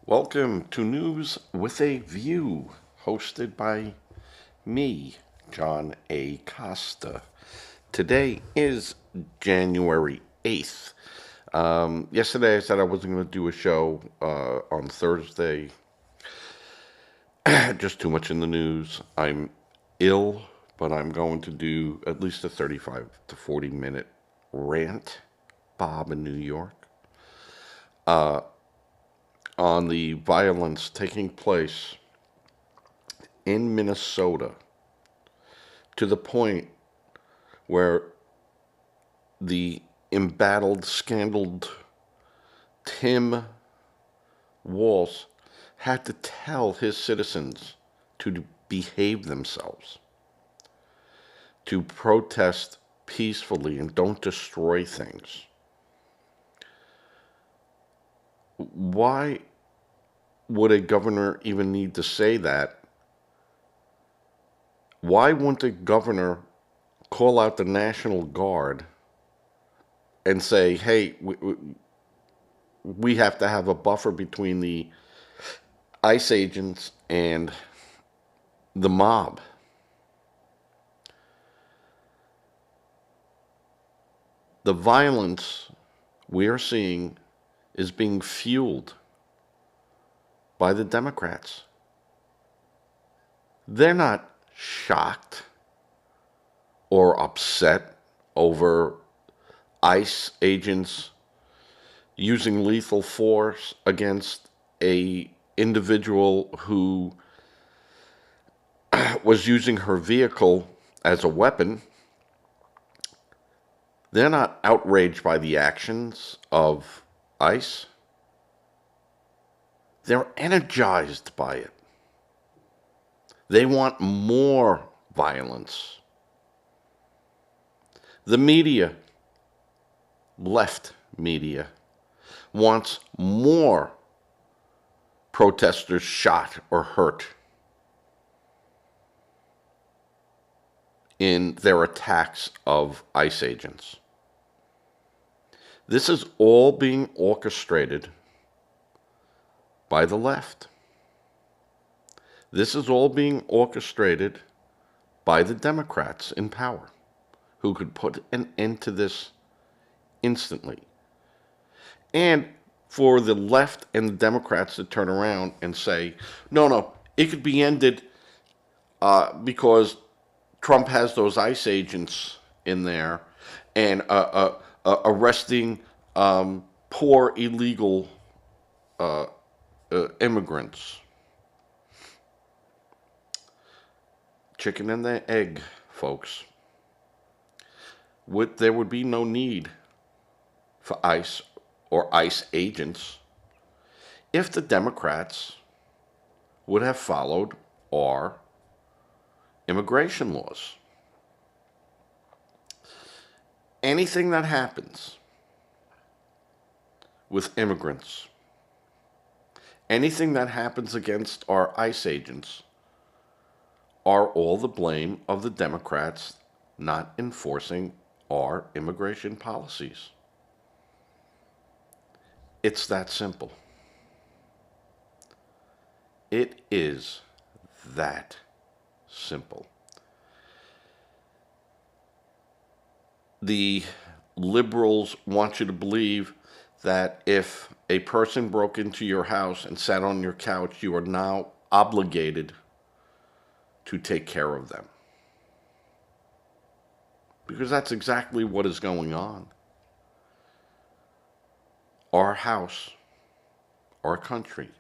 Welcome to News with a View, hosted by me, John A. Costa. Today is January 8th. Yesterday I said I wasn't going to do a show on Thursday. Just too much in the news. I'm ill, but I'm going to do at least a 35 to 40-minute rant, Bob in New York, on the violence taking place in Minnesota to the point where the embattled, scandaled Tim Walz had to tell his citizens to behave themselves, to protest peacefully and don't destroy things. Why would a governor even need to say that? Why wouldn't a governor call out the National Guard and say, hey, we have to have a buffer between the ICE agents and the mob? The violence we are seeing is being fueled by the Democrats. They're not shocked or upset over ICE agents using lethal force against a individual who was using her vehicle as a weapon. They're not outraged by the actions of ICE. They're energized by it. They want more violence. The media, left media, wants more protesters shot or hurt in their attacks of ICE agents. This is all being orchestrated by the left. This is all being orchestrated by the Democrats in power, who could put an end to this instantly. And for the left and the Democrats to turn around and say, no, it could be ended because Trump has those ICE agents in there and arresting poor illegal immigrants. Chicken and the egg, folks. There would be no need for ICE or ICE agents if the Democrats would have followed our immigration laws. Anything that happens with immigrants, anything that happens against our ICE agents, are all the blame of the Democrats not enforcing our immigration policies. It's that simple. It is that simple. The liberals want you to believe that if a person broke into your house and sat on your couch, you are now obligated to take care of them. Because that's exactly what is going on. Our house, our country,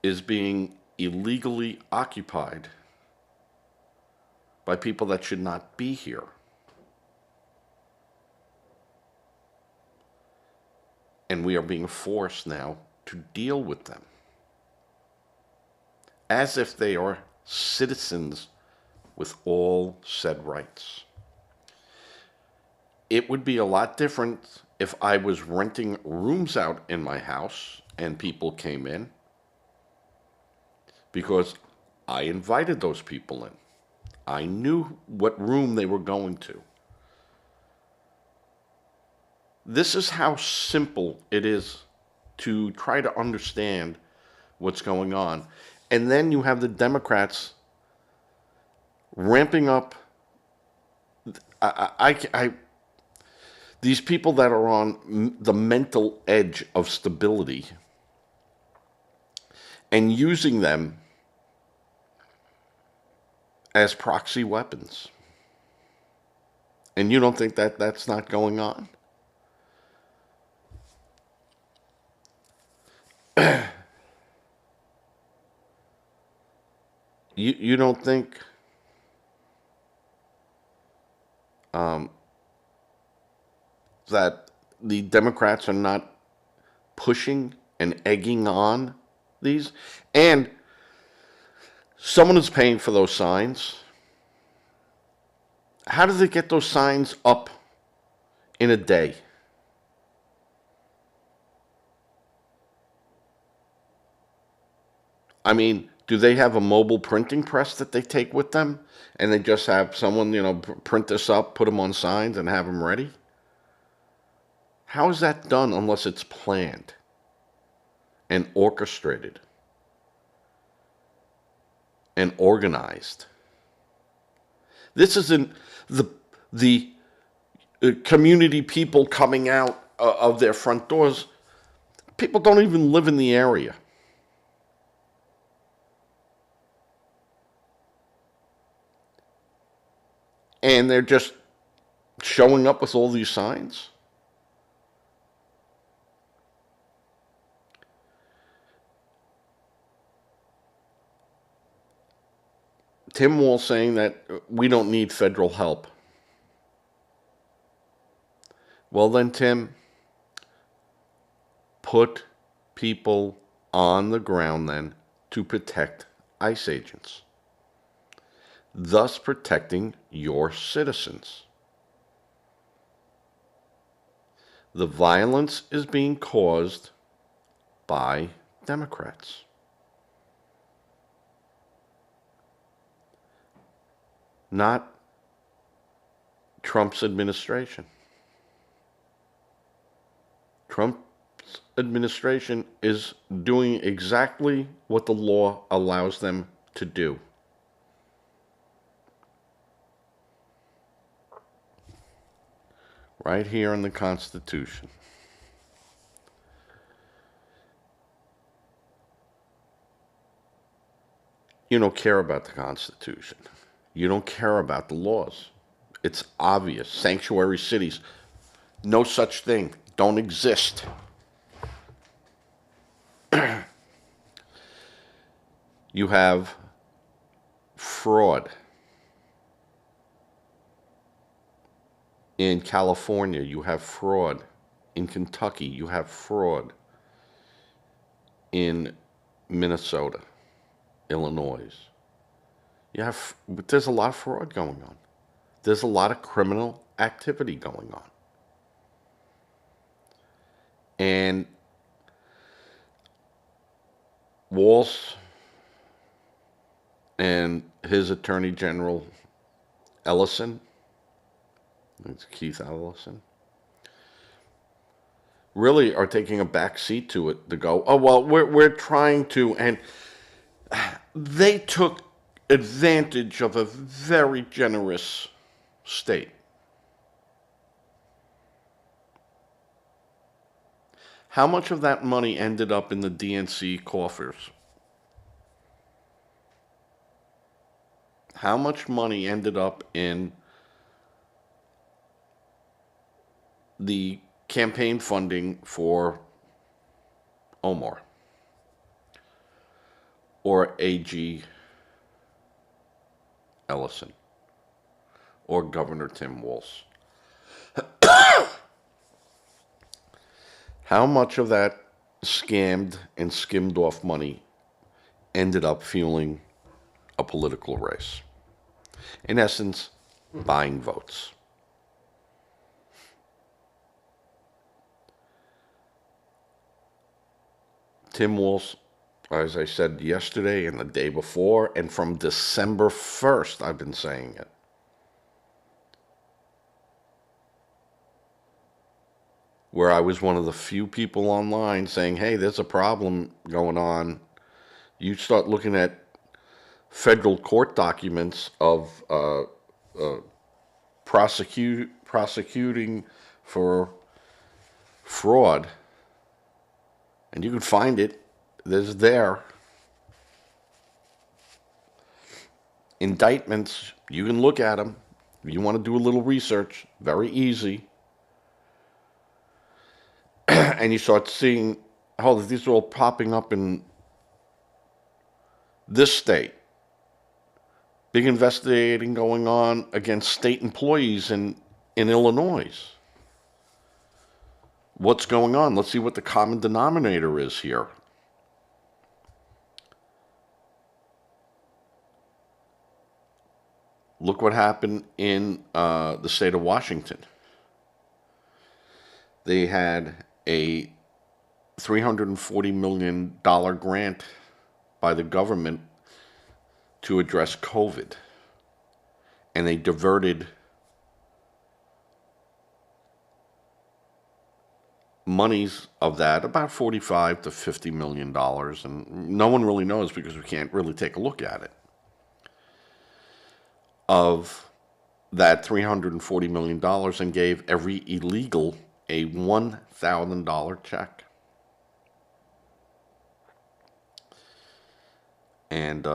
is being illegally occupied by people that should not be here. And we are being forced now to deal with them as if they are citizens with all said rights. It would be a lot different if I was renting rooms out in my house and people came in, because I invited those people in. I knew what room they were going to. This is how simple it is to try to understand what's going on. And then you have the Democrats ramping up. These people that are on the mental edge of stability and using them as proxy weapons. And you don't think that that's not going on? You don't think that the Democrats are not pushing and egging on these? And someone is paying for those signs. How do they get those signs up in a day? I mean, do they have a mobile printing press that they take with them? And they just have someone, print this up, put them on signs, and have them ready? How is that done unless it's planned and orchestrated and organized? This isn't the community people coming out of their front doors. People don't even live in the area. And they're just showing up with all these signs. Tim Walz saying that we don't need federal help. Well then, Tim, put people on the ground then to protect ICE agents, thus protecting your citizens. The violence is being caused by Democrats. Not Trump's administration. Trump's administration is doing exactly what the law allows them to do. Right here in the Constitution. You don't care about the Constitution. You don't care about the laws. It's obvious. Sanctuary cities, no such thing, don't exist. You have fraud. In California, you have fraud. In Kentucky, you have fraud. In Minnesota, Illinois. There's a lot of fraud going on. There's a lot of criminal activity going on. And Walz and his Attorney General Ellison, it's Keith Ellison, really are taking a back seat to it to go, oh, well, we're trying to, and they took advantage of a very generous state. How much of that money ended up in the DNC coffers? How much money ended up in the campaign funding for Omar or A.G. Ellison or Governor Tim Walz? How much of that scammed and skimmed off money ended up fueling a political race? In essence, buying votes. Tim Walz, as I said yesterday and the day before, and from December 1st, I've been saying it. where I was one of the few people online saying, hey, there's a problem going on. You start looking at federal court documents of prosecuting for fraud, and you can find it. There's there indictments. You can look at them. If you want to do a little research, very easy. And you start seeing, oh, these are all popping up in this state. Big investigating going on against state employees in Illinois. What's going on? Let's see what the common denominator is here. Look what happened in the state of Washington. They had a $340 million grant by the government to address COVID. And they diverted monies of that, about $45 to $50 million. And no one really knows because we can't really take a look at it. Of that $340 million, and gave every illegal a $1,000 check. And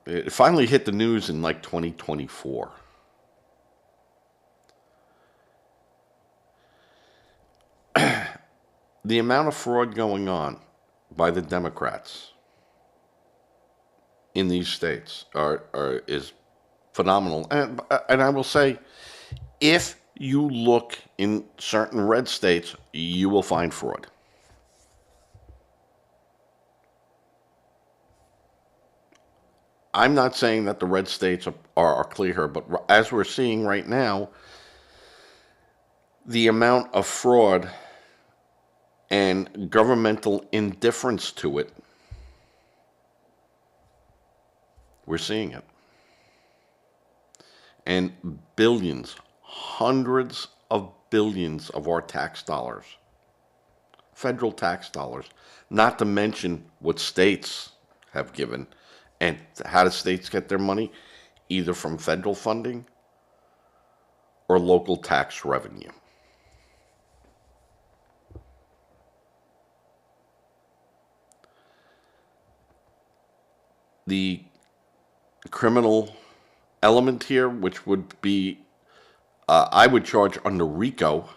it finally hit the news in like 2024. The amount of fraud going on by the Democrats in these states is phenomenal. And I will say, if you look in certain red states, you will find fraud. I'm not saying that the red states are clear, but as we're seeing right now, the amount of fraud and governmental indifference to it, we're seeing it. And billions, hundreds of billions of our tax dollars, federal tax dollars, not to mention what states have given. And how do states get their money? Either from federal funding or local tax revenue. The criminal element here, which would be, I would charge under RICO,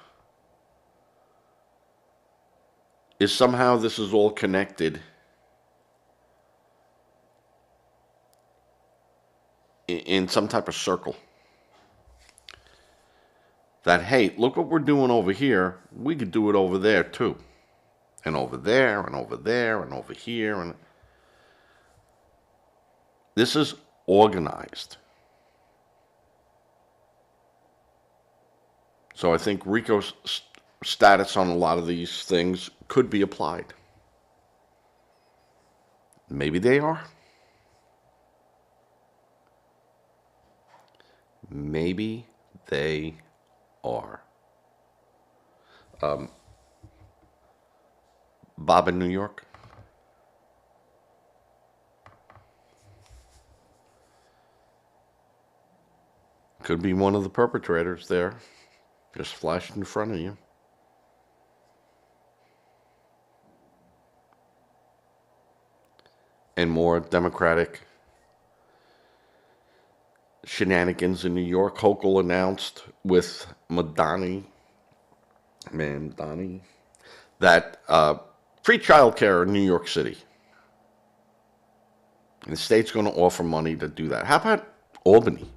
is somehow this is all connected in some type of circle. That, hey, look what we're doing over here, we could do it over there too. And over there, and over there, and over here. And this is organized. So I think RICO's status on a lot of these things could be applied. Maybe they are. Maybe they are. Bob in New York. Could be one of the perpetrators there. Just flashed in front of you. And more Democratic shenanigans in New York. Hochul announced with Mamdani that free childcare in New York City. And the state's going to offer money to do that. How about Albany?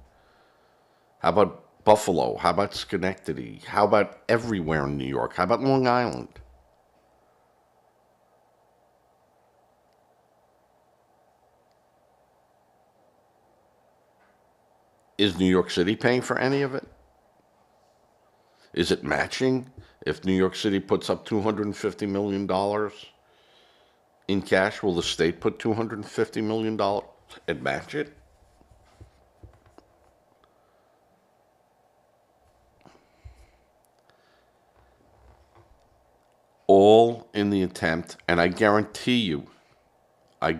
How about Buffalo? How about Schenectady? How about everywhere in New York? How about Long Island? Is New York City paying for any of it? Is it matching? If New York City puts up $250 million in cash, will the state put $250 million and match it? all in the attempt, and I guarantee you, the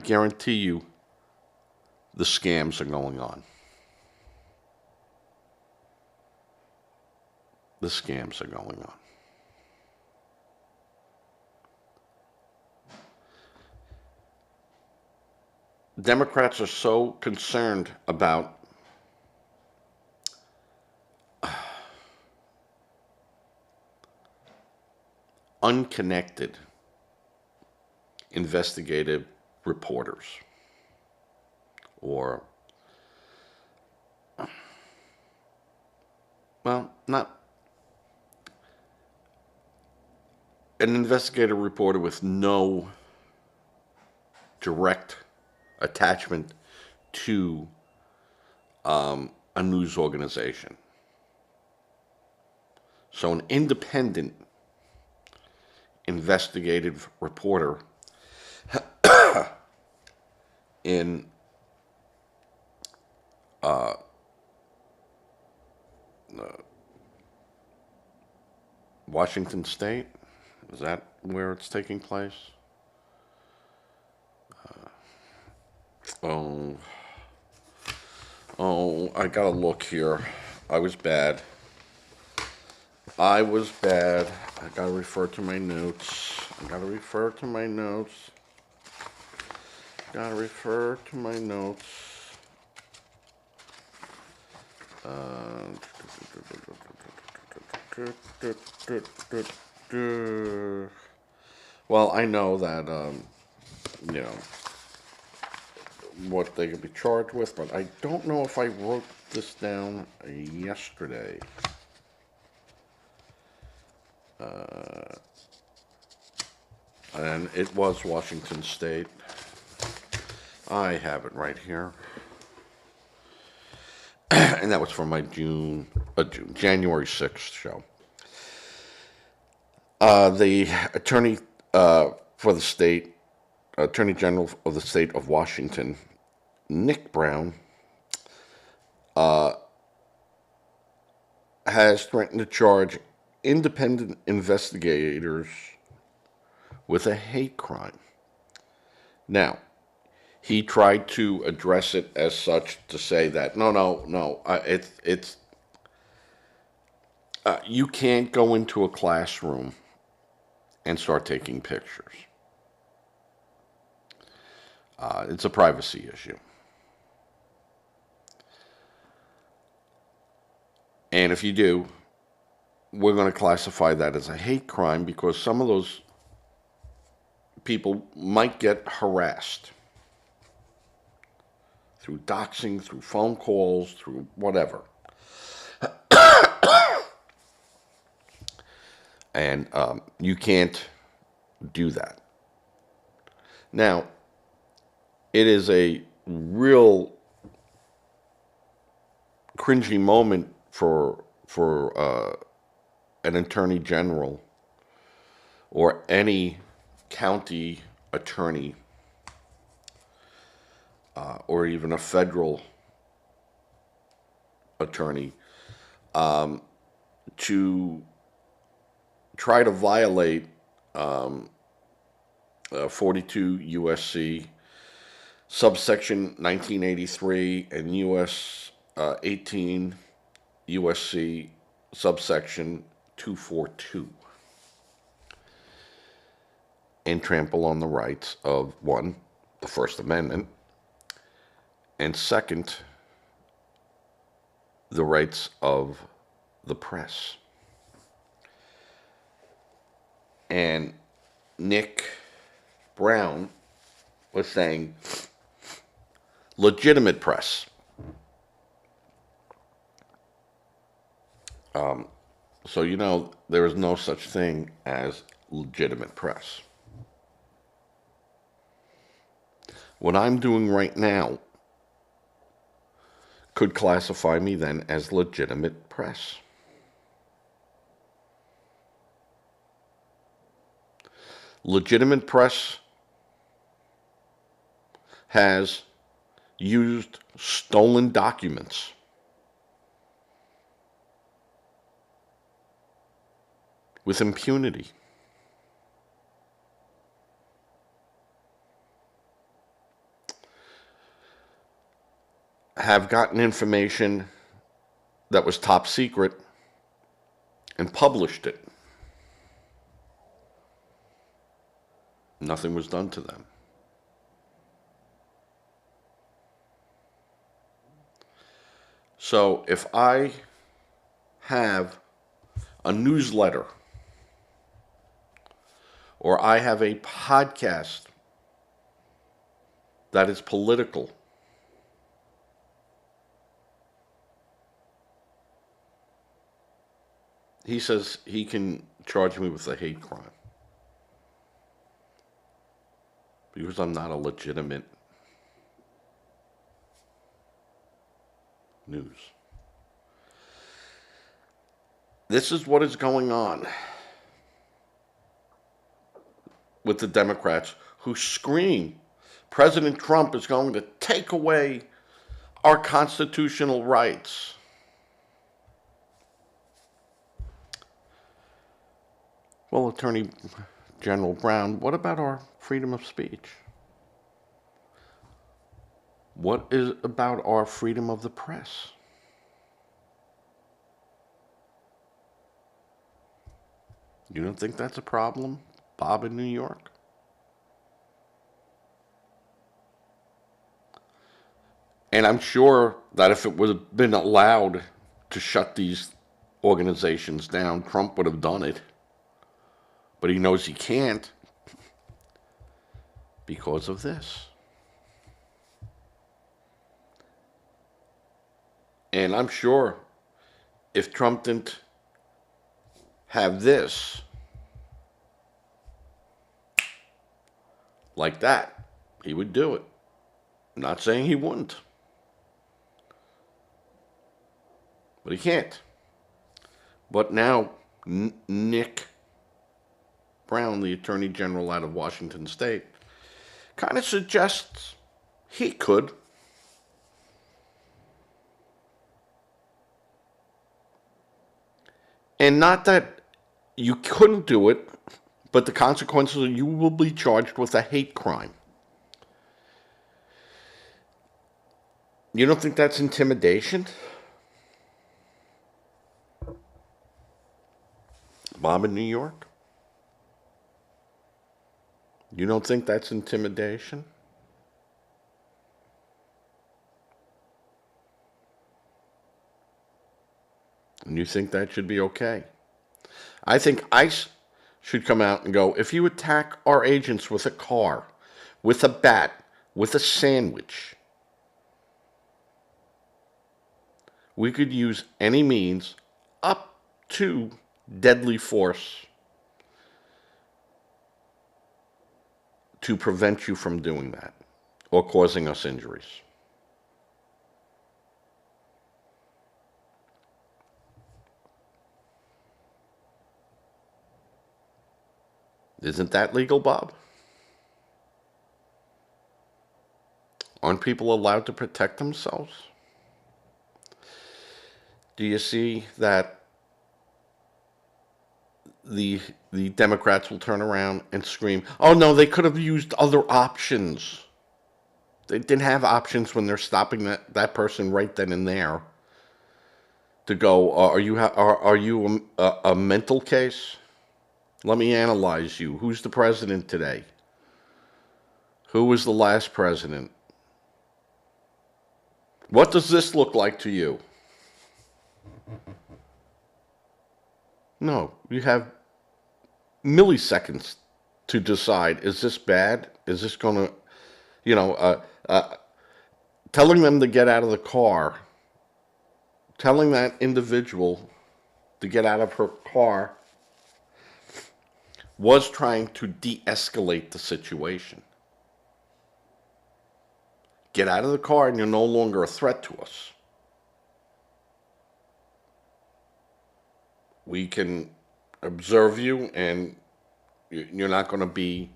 scams are going on. The scams are going on. Democrats are so concerned about unconnected investigative reporters, or, well, not an investigative reporter with no direct attachment to a news organization. So an independent investigative reporter in Washington State, is that where it's taking place? Oh, I gotta look here. I was bad. I gotta refer to my notes. Well, I know that, you know, what they could be charged with, but I don't know if I wrote this down yesterday. And it was Washington State. I have it right here. And that was for my January 6th show. The attorney for the state, Attorney General of the state of Washington, Nick Brown, has threatened to charge independent investigators with a hate crime. Now, he tried to address it as such to say that no, it's you can't go into a classroom and start taking pictures. It's a privacy issue. And if you do, we're going to classify that as a hate crime because some of those people might get harassed through doxing, through phone calls, through whatever. And you can't do that. Now, it is a real cringy moment for an attorney general or any county attorney or even a federal attorney to try to violate 42 USC subsection 1983 and US 18 USC subsection 242 and trample on the rights of, one, the First Amendment, and second, the rights of the press. And Nick Brown was saying legitimate press. So you know there is no such thing as legitimate press. What I'm doing right now could classify me then as legitimate press. Legitimate press has used stolen documents with impunity. have gotten information that was top secret and published it. Nothing was done to them. So if I have a newsletter or I have a podcast that is political, he says he can charge me with a hate crime because I'm not a legitimate news. This is what is going on with the Democrats who scream President Trump is going to take away our constitutional rights. Well, Attorney General Brown, what about our freedom of speech? What is about our freedom of the press? You don't think that's a problem, Bob in New York? And I'm sure that if it would have been allowed to shut these organizations down, Trump would have done it. But he knows he can't because of this. And I'm sure if Trump didn't have this like that, he would do it. I'm not saying he wouldn't. But he can't. But now Nick Brown, the Attorney General out of Washington State, kind of suggests he could. And not that you couldn't do it, but the consequences are you will be charged with a hate crime. You don't think that's intimidation? Bob in New York? You don't think that's intimidation? And you think that should be okay? I think ICE should come out and go, if you attack our agents with a car, with a bat, with a sandwich, we could use any means up to deadly force to prevent you from doing that or causing us injuries. Isn't that legal, Bob? Aren't people allowed to protect themselves? Do you see that the Democrats will turn around and scream, oh no, they could have used other options. They didn't have options when they're stopping that person right then and there to go, are you a mental case? Let me analyze you. Who's the president today? Who was the last president? What does this look like to you? No, you have milliseconds to decide, is this bad? Is this going to, telling them to get out of the car, telling that individual to get out of her car was trying to de-escalate the situation. Get out of the car and you're no longer a threat to us. We can observe you and you're not going to be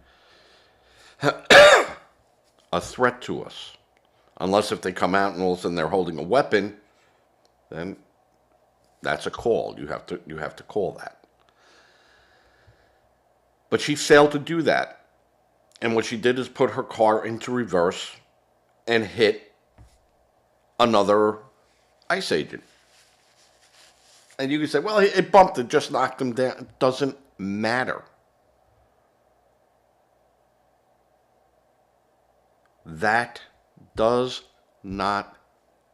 a threat to us. Unless if they come out and all of a sudden they're holding a weapon, then that's a call. You have to call that. But she failed to do that. And what she did is put her car into reverse and hit another ICE agent. And you can say, well, it bumped it, just knocked him down. It doesn't matter. That does not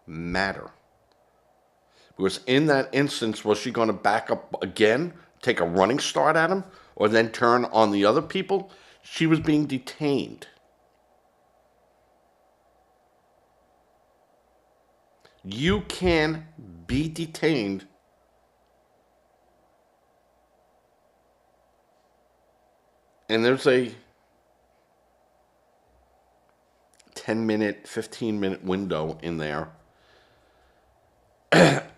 matter. Because in that instance, was she going to back up again, take a running start at him, or then turn on the other people? She was being detained. You can be detained and there's a 10-minute, 15-minute window in there.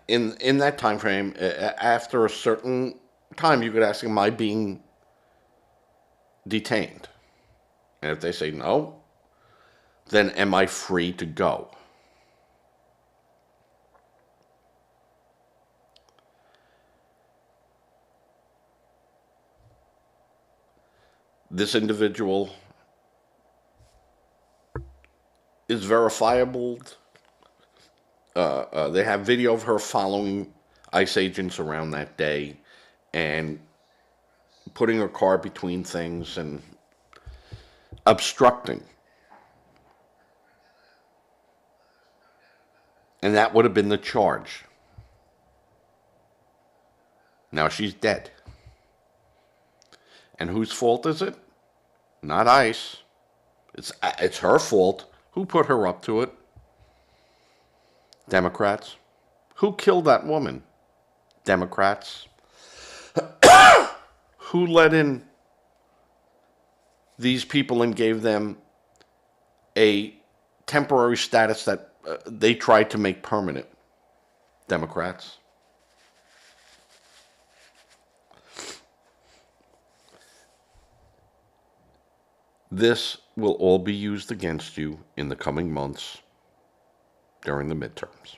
in that time frame, after a certain time, you could ask, am I being detained? And if they say no, then am I free to go? This individual is verifiable. They have video of her following ICE agents around that day and putting her car between things and obstructing. And that would have been the charge. Now she's dead. And whose fault is it? Not ICE. It's her fault. Who put her up to it? Democrats. Who killed that woman? Democrats. Who let in these people and gave them a temporary status that they tried to make permanent? Democrats. This will all be used against you in the coming months during the midterms.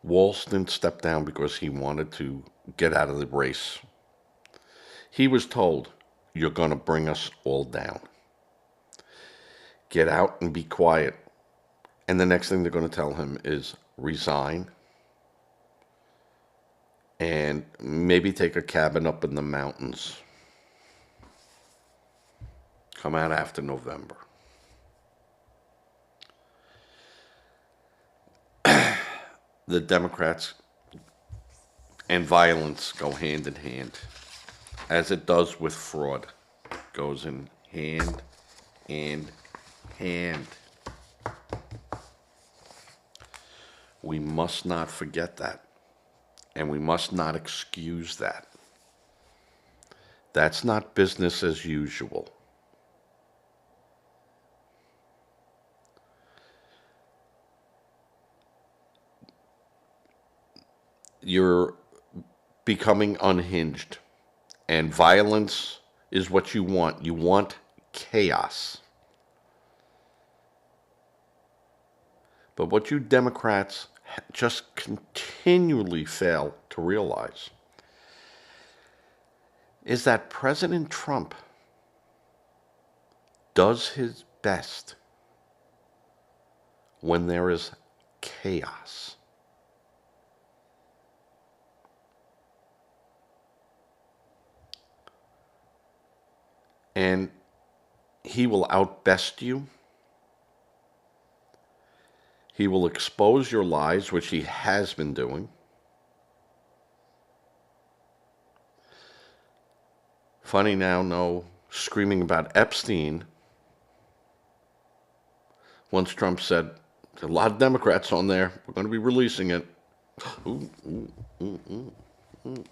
Walz didn't step down because he wanted to get out of the race. He was told, you're going to bring us all down. Get out and be quiet. And the next thing they're going to tell him is resign and maybe take a cabin up in the mountains. Come out after November. The Democrats and violence go hand in hand, as it does with fraud. Goes in hand in hand. We must not forget that. And we must not excuse that. That's not business as usual. You're becoming unhinged. And violence is what you want. You want chaos. But what you Democrats just continually fail to realize is that President Trump does his best when there is chaos. And he will outbest you. He will expose your lies, which he has been doing. Funny now, no screaming about Epstein. Once Trump said, there's a lot of Democrats on there. We're going to be releasing it. Ooh, ooh, ooh, ooh, ooh.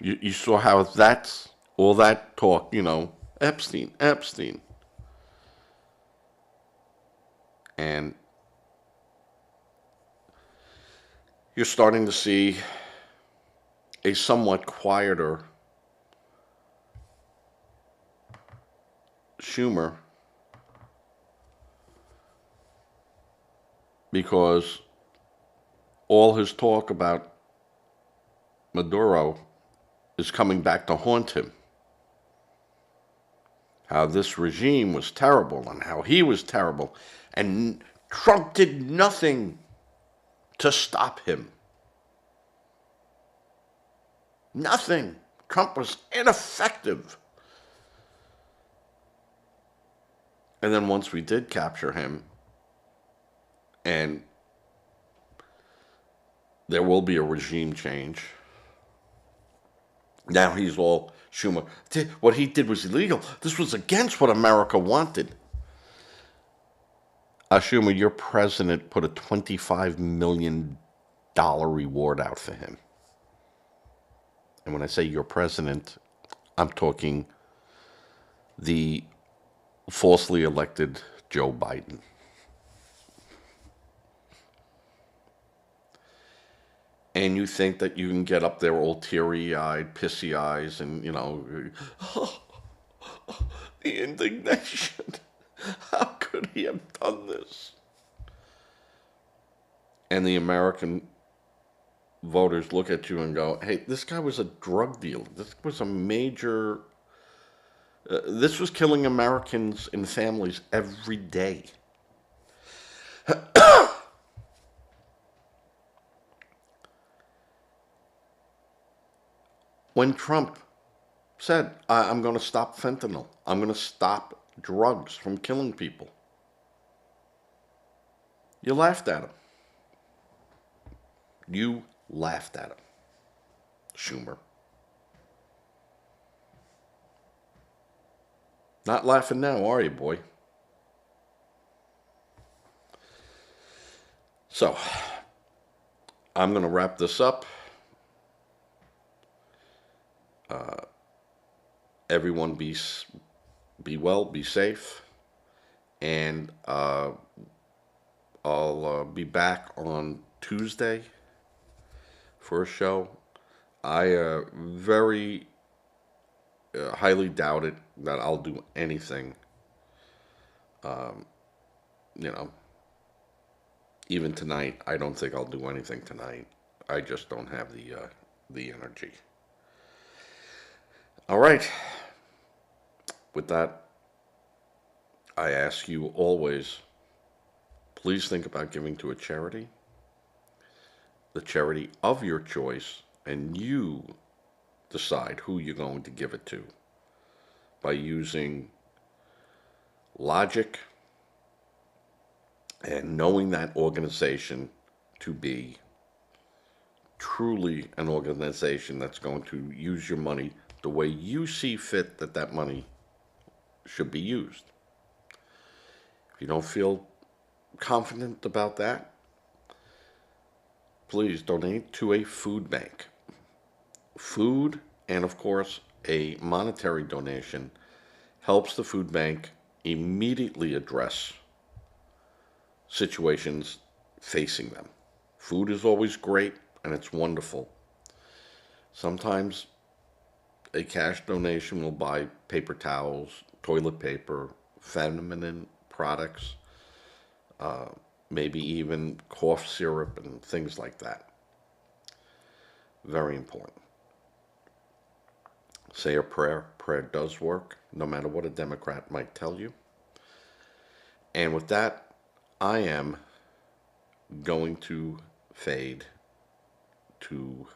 You saw how that's all that talk, Epstein. And you're starting to see a somewhat quieter Schumer because all his talk about Maduro is coming back to haunt him. how this regime was terrible and how he was terrible. And Trump did nothing to stop him. Nothing. Trump was ineffective. And then once we did capture him, and there will be a regime change. Now he's all Schumer. What he did was illegal. This was against what America wanted. Schumer, your president put a $25 million reward out for him. And when I say your president, I'm talking the falsely elected Joe Biden. And you think that you can get up there all teary-eyed, pissy eyes, and, the indignation. How could he have done this? And the American voters look at you and go, hey, this guy was a drug dealer. This was a major... this was killing Americans and families every day. When Trump said, I'm going to stop fentanyl, I'm going to stop drugs from killing people, you laughed at him. You laughed at him, Schumer. Not laughing now, are you, boy? So, I'm going to wrap this up. Everyone be well, be safe, and I'll be back on Tuesday for a show. I very highly doubt it that I'll do anything. Even tonight, I don't think I'll do anything tonight. I just don't have the energy. All right. With that, I ask you always, please think about giving to a charity, the charity of your choice, and you decide who you're going to give it to by using logic and knowing that organization to be truly an organization that's going to use your money the way you see fit that money should be used. If you don't feel confident about that, please donate to a food bank. Food and, of course, a monetary donation helps the food bank immediately address situations facing them. Food is always great and it's wonderful. Sometimes a cash donation will buy paper towels, toilet paper, feminine products, maybe even cough syrup and things like that. Very important. Say a prayer. Prayer does work, no matter what a Democrat might tell you. And with that, I am going to fade to